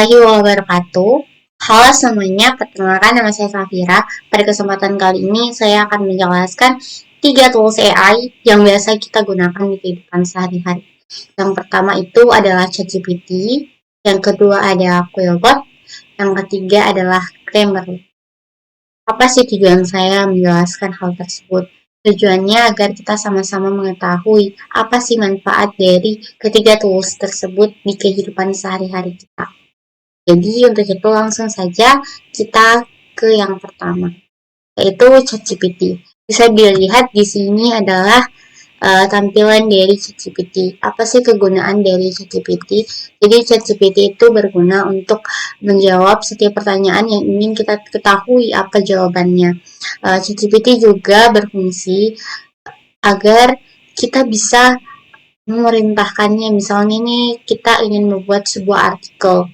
warahmatullahi wabarakatuh. Halo semuanya, perkenalkan nama saya Safira. Pada kesempatan kali ini saya akan menjelaskan 3 tools AI yang biasa kita gunakan di kehidupan sehari-hari. Yang pertama itu adalah ChatGPT, yang kedua adalah Quillbot, yang ketiga adalah Grammarly. Apa sih tujuan saya menjelaskan hal tersebut? Tujuannya agar kita sama-sama mengetahui apa sih manfaat dari ketiga tools tersebut di kehidupan sehari-hari kita. Jadi untuk itu langsung saja kita ke yang pertama, yaitu ChatGPT. Bisa dilihat di sini adalah tampilan dari ChatGPT. Apa sih kegunaan dari ChatGPT? Jadi ChatGPT itu berguna untuk menjawab setiap pertanyaan yang ingin kita ketahui apa jawabannya. ChatGPT juga berfungsi agar kita bisa memerintahkannya. Misalnya nih kita ingin membuat sebuah artikel.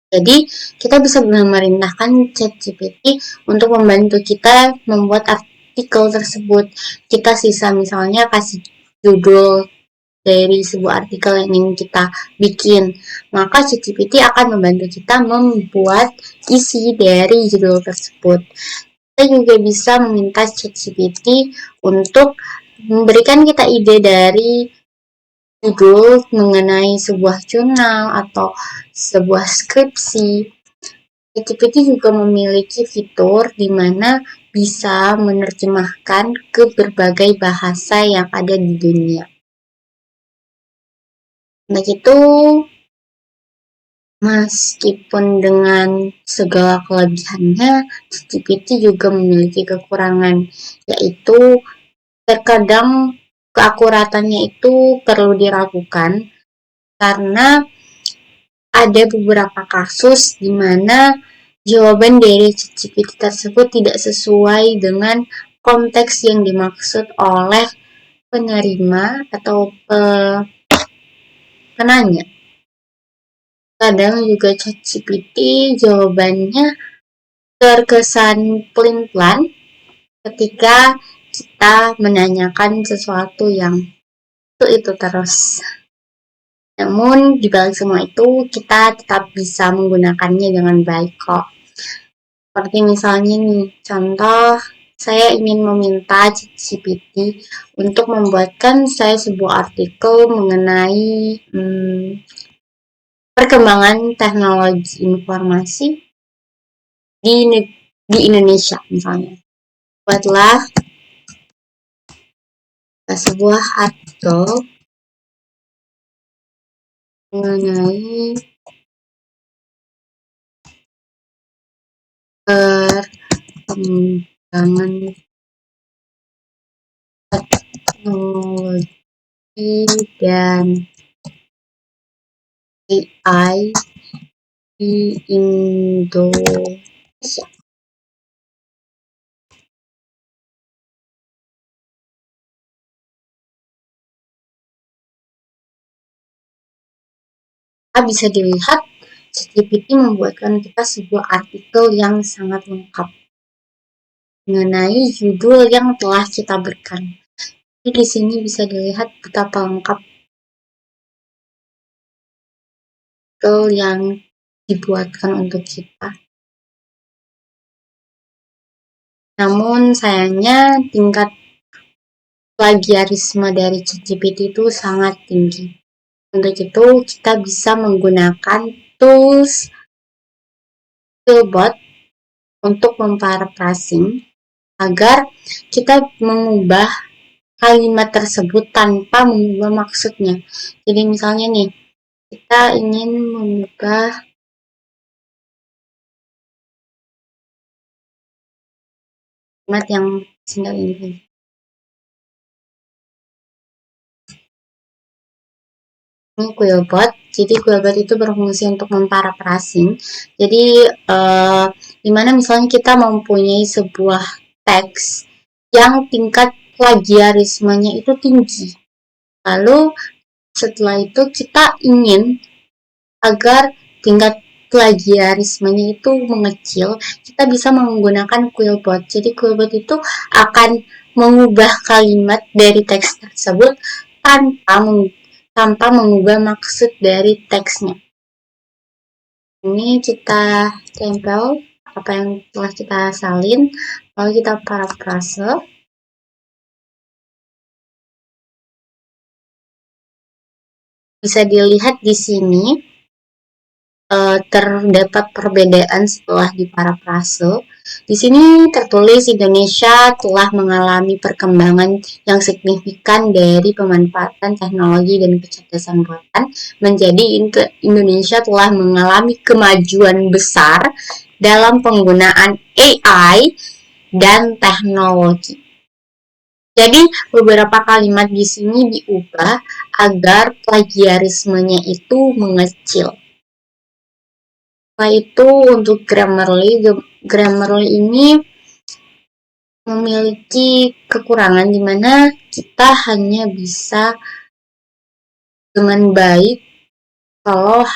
Jadi kita bisa memerintahkan ChatGPT untuk membantu kita membuat artikel tersebut. Kita sisa misalnya kasih judul dari sebuah artikel yang ingin kita bikin, maka ChatGPT akan membantu kita membuat isi dari judul tersebut. Kita juga bisa meminta ChatGPT untuk memberikan kita ide dari judul mengenai sebuah jurnal atau sebuah skripsi. ChatGPT juga memiliki fitur di mana bisa menerjemahkan ke berbagai bahasa yang ada di dunia. Nah itu, meskipun dengan segala kelebihannya, ChatGPT juga memiliki kekurangan, yaitu terkadang keakuratannya itu perlu diragukan karena ada beberapa kasus di mana jawaban dari ChatGPT tersebut tidak sesuai dengan konteks yang dimaksud oleh penerima atau penanya. Kadang juga ChatGPT jawabannya terkesan pelin-pelan ketika kita menanyakan sesuatu yang itu terus. Namun di balik semua itu kita tetap bisa menggunakannya dengan baik kok. Seperti misalnya nih, contoh saya ingin meminta ChatGPT untuk membuatkan saya sebuah artikel mengenai perkembangan teknologi informasi di Indonesia misalnya. Buatlah sebuah artikel mengenai perkembangan teknologi dan AI di Indonesia. Bisa dilihat ChatGPT membuatkan kita sebuah artikel yang sangat lengkap mengenai judul yang telah kita berikan. Jadi di sini bisa dilihat betapa lengkap artikel yang dibuatkan untuk kita. Namun sayangnya tingkat plagiarisme dari ChatGPT itu sangat tinggi. Untuk itu kita bisa menggunakan tools Quillbot untuk memparaphrasing agar kita mengubah kalimat tersebut tanpa mengubah maksudnya. Jadi misalnya nih, kita ingin mengubah kalimat yang singkat ini. Ini Quillbot. Jadi Quillbot itu berfungsi untuk memparaphrasing. Jadi dimana misalnya kita mempunyai sebuah teks yang tingkat plagiarismenya itu tinggi. Lalu setelah itu kita ingin agar tingkat plagiarismenya itu mengecil, kita bisa menggunakan Quillbot. Jadi Quillbot itu akan mengubah kalimat dari teks tersebut tanpa mengubah maksud dari teksnya. Ini kita tempel apa yang telah kita salin, lalu kita parafrase. Bisa dilihat di sini terdapat perbedaan setelah diparafrase. Di sini tertulis Indonesia telah mengalami perkembangan yang signifikan dari pemanfaatan teknologi dan kecerdasan buatan, menjadi Indonesia telah mengalami kemajuan besar dalam penggunaan AI dan teknologi. Jadi beberapa kalimat di sini diubah agar plagiarismenya itu mengecil. Setelah itu untuk Grammarly ini memiliki kekurangan di mana kita hanya bisa dengan baik kalau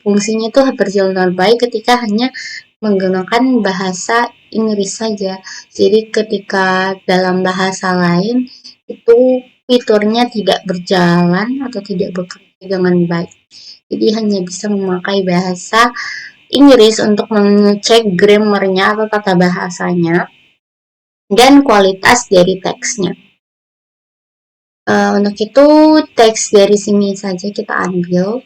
fungsinya itu berjalan dengan baik ketika hanya menggunakan bahasa Inggris saja. Jadi ketika dalam bahasa lain itu fiturnya tidak berjalan atau tidak bekerja dengan baik. Jadi hanya bisa memakai bahasa Inggris untuk mengecek grammarnya atau tata bahasanya dan kualitas dari teksnya. Untuk itu teks dari sini saja kita ambil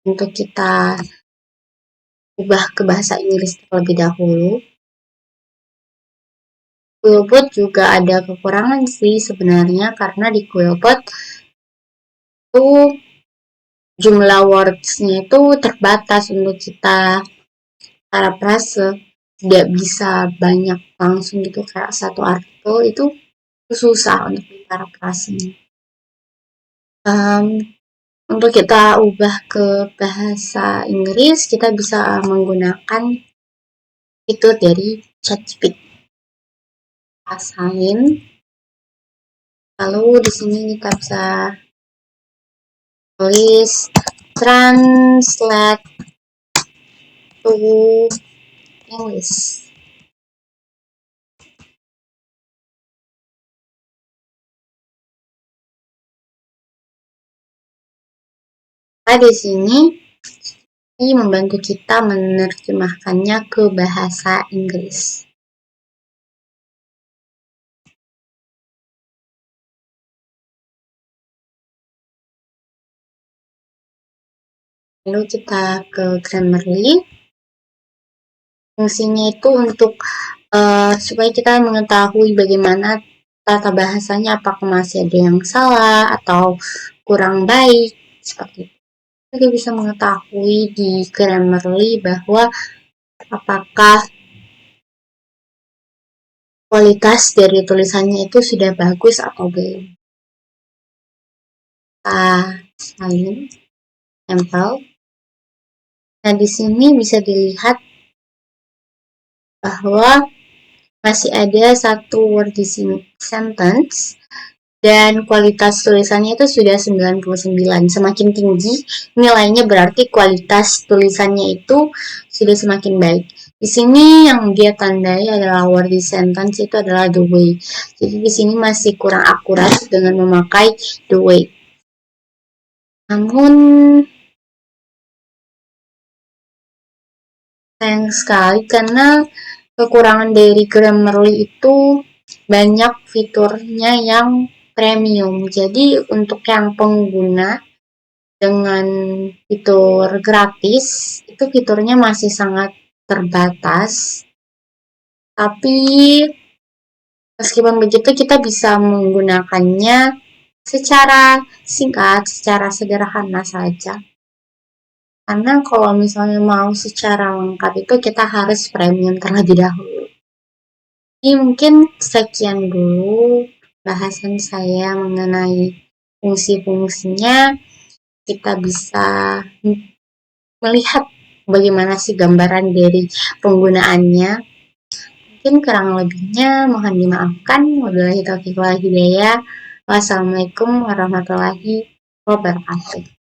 untuk kita ubah ke bahasa Inggris terlebih dahulu. Quillbot juga ada kekurangan sih sebenarnya, karena di Quillbot itu jumlah words-nya itu terbatas untuk kita parafrase, tidak bisa banyak langsung gitu kayak satu artikel itu susah untuk diparafrasenya. Untuk kita ubah ke bahasa Inggris, kita bisa menggunakan fitur dari ChatGPT. Asain. Lalu di sini kita bisa tulis translate to English. Nah, di sini ini membantu kita menerjemahkannya ke bahasa Inggris. Lalu kita ke Grammarly. Fungsinya itu untuk supaya kita mengetahui bagaimana tata bahasanya, apakah masih ada yang salah atau kurang baik, seperti itu. Kita bisa mengetahui di Grammarly bahwa apakah kualitas dari tulisannya itu sudah bagus atau belum. Salin, tempel. Nah, di sini bisa dilihat bahwa masih ada satu word di sini, sentence, dan kualitas tulisannya itu sudah 99. Semakin tinggi nilainya berarti kualitas tulisannya itu sudah semakin baik. Di sini yang dia tandai adalah word di sentence itu adalah the way. Jadi di sini masih kurang akurat dengan memakai the way. Namun sayang sekali karena kekurangan dari Grammarly itu banyak fiturnya yang premium. Jadi untuk yang pengguna dengan fitur gratis itu fiturnya masih sangat terbatas. Tapi meskipun begitu kita bisa menggunakannya secara singkat, secara sederhana saja. Karena kalau misalnya mau secara lengkap itu kita harus premium terlebih dahulu. Jadi mungkin sekian dulu bahasan saya mengenai fungsi-fungsinya. Kita bisa melihat bagaimana sih gambaran dari penggunaannya. Mungkin kurang lebihnya mohon dimaafkan. Wabillahi taufiq wal hidayah. Wassalamualaikum warahmatullahi wabarakatuh.